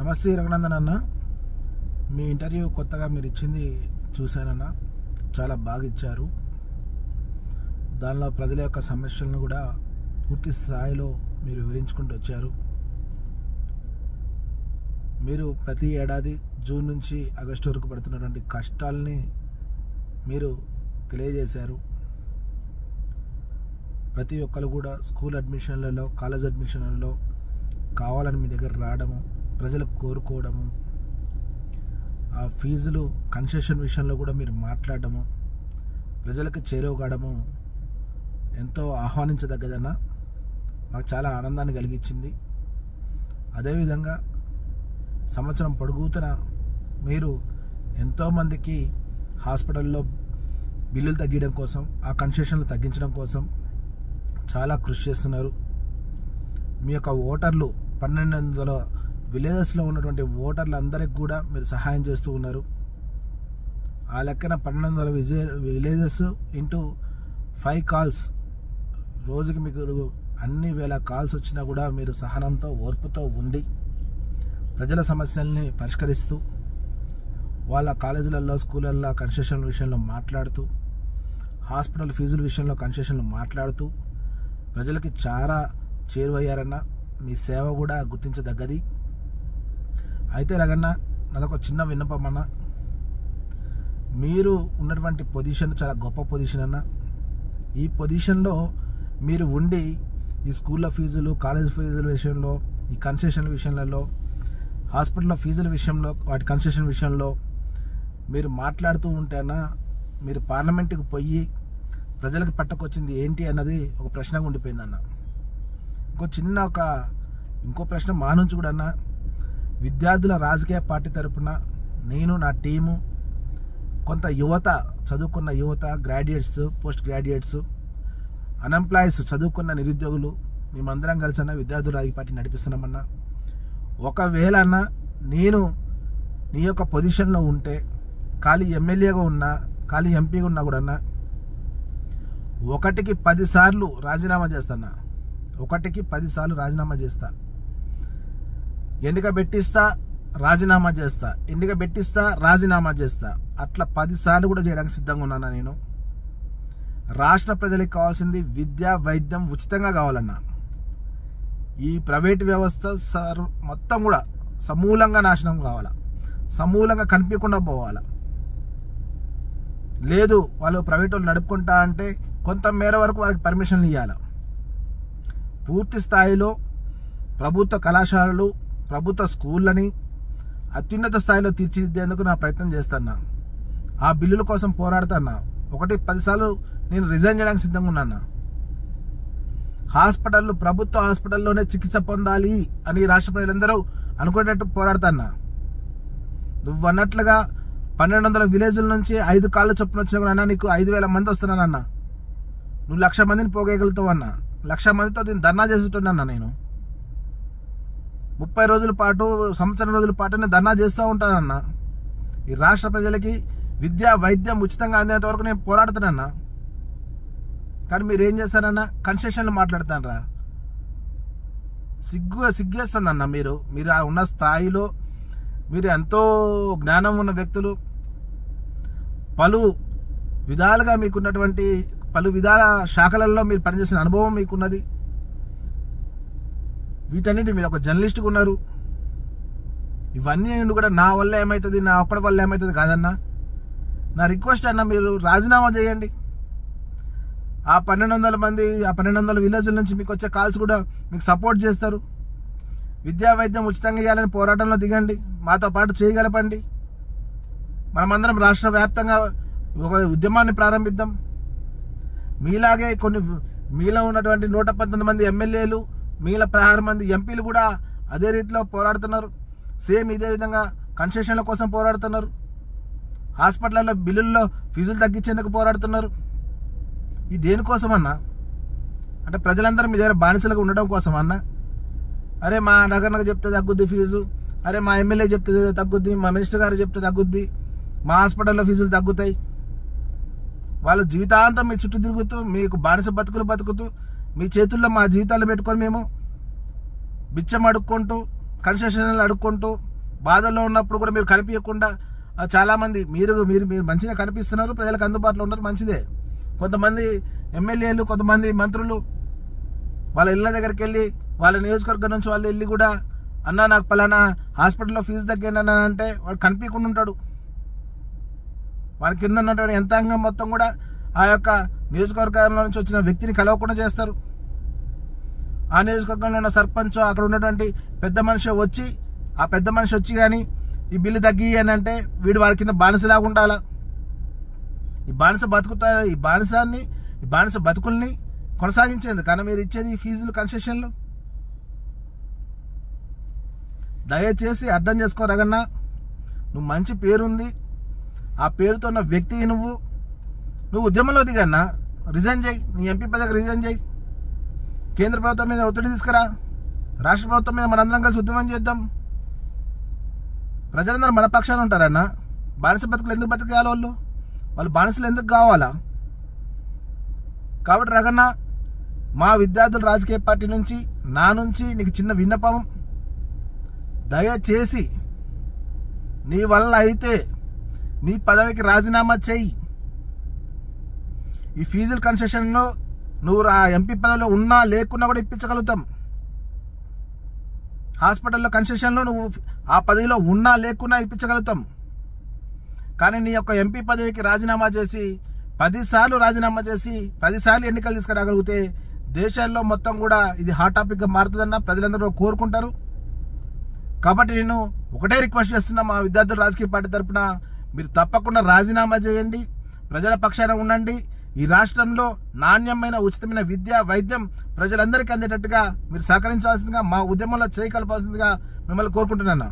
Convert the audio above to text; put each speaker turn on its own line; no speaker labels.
నమస్తే రఘునందన్ అన్న, మీ ఇంటర్వ్యూ కొత్తగా మీరు ఇచ్చింది చూశానన్న. చాలా బాగా ఇచ్చారు. దానిలో ప్రజల యొక్క సమస్యలను కూడా పూర్తి స్థాయిలో మీరు వివరించుకుంటూ వచ్చారు. మీరు ప్రతి ఏడాది జూన్ నుంచి ఆగస్టు వరకు పడుతున్నటువంటి కష్టాలని మీరు తెలియజేశారు. ప్రతి ఒక్కరు కూడా స్కూల్ అడ్మిషన్లలో, కాలేజ్ అడ్మిషన్లలో కావాలని మీ దగ్గర రావడము, ప్రజలకు కోరుకోవడము, ఆ ఫీజులు కన్సెషన్ విషయంలో కూడా మీరు మాట్లాడడము, ప్రజలకు చేరువగాడము ఎంతో ఆహ్వానించదగ్గదన్న. మాకు చాలా ఆనందాన్ని కలిగించింది. అదేవిధంగా సంవత్సరం పొడుగుతున్న మీరు ఎంతోమందికి హాస్పిటల్లో బిల్లులు తగ్గించడం కోసం, ఆ కన్సెషన్లు తగ్గించడం కోసం చాలా కృషి చేస్తున్నారు. మీ యొక్క ఓటర్లు 1200 విలేజెస్లో ఉన్నటువంటి ఓటర్లందరికీ కూడా మీరు సహాయం చేస్తూ ఉన్నారు. ఆ లెక్కన 1200 విలేజెస్ ఇంటూ 5 కాల్స్, రోజుకి మీకు అన్ని వేల కాల్స్ వచ్చినా కూడా మీరు సహనంతో, ఓర్పుతో ఉండి ప్రజల సమస్యల్ని పరిష్కరిస్తూ, వాళ్ళ కాలేజీలలో, స్కూళ్ళల్లో కన్సెషన్ విషయంలో మాట్లాడుతూ, హాస్పిటల్ ఫీజుల విషయంలో కన్సెషన్లు మాట్లాడుతూ ప్రజలకి చాలా చేరువయ్యారన్న. మీ సేవ కూడా గుర్తించదగ్గది. అయితే రగన్న, నాదొక చిన్న విన్నపం అన్న. మీరు ఉన్నటువంటి పొజిషన్ చాలా గొప్ప పొజిషన్ అన్న. ఈ పొజిషన్లో మీరు ఉండి ఈ స్కూళ్ళ ఫీజులు, కాలేజ్ ఫీజుల విషయంలో, ఈ కన్సెషన్ విషయాలలో, హాస్పిటల్లో ఫీజుల విషయంలో, వాటి కన్సెషన్ విషయంలో మీరు మాట్లాడుతూ ఉంటేనా, మీరు పార్లమెంటుకు పోయి ప్రజలకు పట్టకొచ్చింది ఏంటి అన్నది ఒక ప్రశ్నగా ఉండిపోయిందన్న. ఇంకో ప్రశ్న మా నుంచి కూడా అన్న. విద్యార్థుల రాజకీయ పార్టీ తరపున నేను, నా టీము, కొంత యువత, చదువుకున్న యువత, గ్రాడ్యుయేట్స్, పోస్ట్ గ్రాడ్యుయేట్స్, అన్ఎంప్లాయీస్, చదువుకున్న నిరుద్యోగులు, మేమందరం కలిసి అన్న విద్యార్థుల రాజకీయ పార్టీ నడిపిస్తున్నామన్నా. ఒకవేళ అన్న నేను నీ యొక్క పొజిషన్లో ఉంటే, ఖాళీ ఎమ్మెల్యేగా ఉన్నా, ఖాళీ ఎంపీగా ఉన్నా కూడా అన్న, 1కి 10 సార్లు రాజీనామా చేస్తాను. 1కి 10 సార్లు రాజీనామా చేస్తా. ఎన్నిక పెట్టిస్తా, రాజీనామా చేస్తా, ఎన్నిక పెట్టిస్తా, రాజీనామా చేస్తా. అట్లా 10 సార్లు కూడా చేయడానికి సిద్ధంగా ఉన్నానా నేను. రాష్ట్ర ప్రజలకు కావాల్సింది విద్య, వైద్యం ఉచితంగా కావాలన్నా. ఈ ప్రైవేట్ వ్యవస్థ మొత్తం కూడా సమూలంగా నాశనం కావాలా, సమూలంగా కనిపించకుండా పోవాలా. లేదు, వాళ్ళు ప్రైవేట్ వాళ్ళు నడుపుకుంటా అంటే కొంత మేర వరకు వాళ్ళకి పర్మిషన్లు ఇవ్వాలి. పూర్తి స్థాయిలో ప్రభుత్వ కళాశాలలు, ప్రభుత్వ స్కూళ్ళని అత్యున్నత స్థాయిలో తీర్చిదిద్దేందుకు నా ప్రయత్నం చేస్తున్నా. ఆ బిల్లుల కోసం పోరాడుతున్నా. 1కి 10 సార్లు నేను రిజైన్ చేయడానికి సిద్ధంగా ఉన్నాను. హాస్పిటళ్ళు, ప్రభుత్వ హాస్పిటల్లోనే చికిత్స పొందాలి అని రాష్ట్ర ప్రజలందరూ అనుకునేటట్టు పోరాడుతున్నా. నువ్వు అన్నట్లుగా 1200 విలేజ్ల నుంచి 5 కాళ్ళ చొప్పున వచ్చినా కూడా అన్న, నీకు 5000 మంది వస్తున్నానన్న. నువ్వు 1,00,000 మందిని పోగేయగలుగుతావు అన్న. 1,00,000 మందితో నేను ధర్నా చేస్తుంటున్నా. నేను 30 రోజుల పాటు, సంవత్సరం రోజుల పాటు నేను ధర్నా చేస్తూ ఉంటానన్న. ఈ రాష్ట్ర ప్రజలకి విద్య, వైద్యం ఉచితంగా అందేంత వరకు నేను పోరాడుతానన్నా. కానీ మీరు ఏం చేస్తారన్నా, కన్సెషన్లు మాట్లాడతానరా. సిగ్గేస్తుందన్న. మీరు ఉన్న స్థాయిలో మీరు ఎంతో జ్ఞానం ఉన్న వ్యక్తులు, పలు విధాలుగా మీకున్నటువంటి పలు విధాల శాఖలలో మీరు పనిచేసిన అనుభవం మీకున్నది. వీటన్నిటి మీరు ఒక జర్నలిస్ట్గా ఉన్నారు. ఇవన్నీ కూడా నా వల్ల ఏమవుతుంది, నా ఒక్కడి వల్ల ఏమవుతుంది కాదన్నా. నా రిక్వెస్ట్ అన్న, మీరు రాజీనామా చేయండి. ఆ 1200 మంది, ఆ 1200 విలేజ్ల నుంచి మీకు వచ్చే కాల్స్ కూడా మీకు సపోర్ట్ చేస్తారు. విద్యా వైద్యం ఉచితంగా చేయాలని పోరాటంలో దిగండి. మాతో పాటు చేయగలపండి. మనమందరం రాష్ట్ర వ్యాప్తంగా ఒక ఉద్యమాన్ని ప్రారంభిద్దాం. మీలాగే మీలో ఉన్నటువంటి 119 మంది ఎమ్మెల్యేలు, మీలో 16 మంది ఎంపీలు కూడా అదే రీతిలో పోరాడుతున్నారు. సేమ్ ఇదే విధంగా కన్సెషన్ల కోసం పోరాడుతున్నారు. హాస్పిటల్లో బిల్లుల్లో ఫీజులు తగ్గించేందుకు పోరాడుతున్నారు. ఇది దేనికోసం అన్నా? అంటే ప్రజలందరూ మీ దగ్గర బానిసలుగా ఉండడం కోసం అన్నా? అరే మా నగర్నకు చెప్తే తగ్గుద్ది ఫీజు, అరే మా ఎమ్మెల్యే చెప్తే తగ్గుద్ది, మా మినిస్టర్ గారు చెప్తే తగ్గుద్ది, మా హాస్పిటల్లో ఫీజులు తగ్గుతాయి. వాళ్ళు జీవితాంతం మీ చుట్టూ తిరుగుతూ, మీకు బానిస బతుకుతూ, మీ చేతుల్లో మా జీవితాలు పెట్టుకొని మేము బిచ్చం అడుక్కుంటూ, కన్సెషన్లు అడుక్కుంటూ బాధల్లో ఉన్నప్పుడు కూడా మీరు కనిపించకుండా చాలామంది మీరు మీరు మీరు మంచిగా కనిపిస్తున్నారు, ప్రజలకు అందుబాటులో ఉన్నారు, మంచిదే. కొంతమంది ఎమ్మెల్యేలు, కొంతమంది మంత్రులు వాళ్ళ ఇళ్ళ దగ్గరికి వెళ్ళి వాళ్ళ నియోజకవర్గం నుంచి వాళ్ళు వెళ్ళి కూడా అన్నా నాకు పలానా హాస్పిటల్లో ఫీజు తగ్గిందన్నా అంటే వాడు కనిపించకుండా ఉంటాడు. వాడి కింద ఉన్నటువంటి యంత్రాంగం మొత్తం కూడా ఆ యొక్క నియోజకవర్గంలో నుంచి వచ్చిన వ్యక్తిని కలవకుండా చేస్తారు. ఆ నియోజకవర్గంలో ఉన్న సర్పంచ్, అక్కడ ఉన్నటువంటి పెద్ద మనిషి వచ్చి ఆ పెద్ద మనిషి వచ్చి కానీ ఈ బిల్లు తగ్గి అని అంటే వీడు వాడి కింద బానిసలాగా ఉండాలా. ఈ బానిస బతుకుల్ని కొనసాగించేందుకు కానీ మీరు ఇచ్చేది ఫీజులు, కన్సెషన్లు. దయచేసి అర్థం చేసుకో రగన్న, నువ్వు మంచి పేరుంది, ఆ పేరుతో ఉన్న వ్యక్తివి నువ్వు ఉద్యమంలో దిగన్నా రిజైన్ చేయి, నీ ఎంపీ పదవికి రిజైన్ చేయి, కేంద్ర ప్రభుత్వం మీద ఒత్తిడి తీసుకురా, రాష్ట్ర ప్రభుత్వం మీద మనందరం కలిసి ఉద్యమం చేద్దాం. ప్రజలందరూ మన పక్షాన ఉంటారన్నా. బానిస బతుకులు ఎందుకు బతికేయాలి? వాళ్ళు బానిసలు ఎందుకు కావాలా? కాబట్టి రగన్న, మా విద్యార్థుల రాజకీయ పార్టీ నుంచి నా నుంచి నీకు చిన్న విన్నపం, దయచేసి నీ వల్ల అయితే నీ పదవికి రాజీనామా చెయ్యి. ఈ ఫీజుల కన్సెషన్లో నువ్వు ఆ ఎంపీ పదవిలో ఉన్నా లేకున్నా కూడా ఇప్పించగలుగుతాం. హాస్పిటల్లో కన్సెషన్లో నువ్వు ఆ పదవిలో ఉన్నా లేకున్నా ఇప్పించగలుగుతాం. కానీ నీ యొక్క ఎంపీ పదవికి రాజీనామా చేసి 10 సార్లు రాజీనామా చేసి 10 సార్లు ఎన్నికలు తీసుకురాగలిగితే దేశాల్లో మొత్తం కూడా ఇది హాట్ టాపిక్గా మారుతుందన్న ప్రజలందరూ కోరుకుంటారు. కాబట్టి నేను ఒకటే రిక్వెస్ట్ చేస్తున్నా, మా విద్యార్థుల రాజకీయ పార్టీ తరఫున మీరు తప్పకుండా రాజీనామా చేయండి, ప్రజల పక్షాన ఉండండి. ఈ రాష్ట్రంలో నాణ్యమైన ఉచితమైన విద్య, వైద్యం ప్రజలందరికీ అందేటట్టుగా మీరు సహకరించాల్సిందిగా, మా ఉద్యమంలో చేయి కలపాల్సిందిగా మిమ్మల్ని కోరుకుంటున్నాను.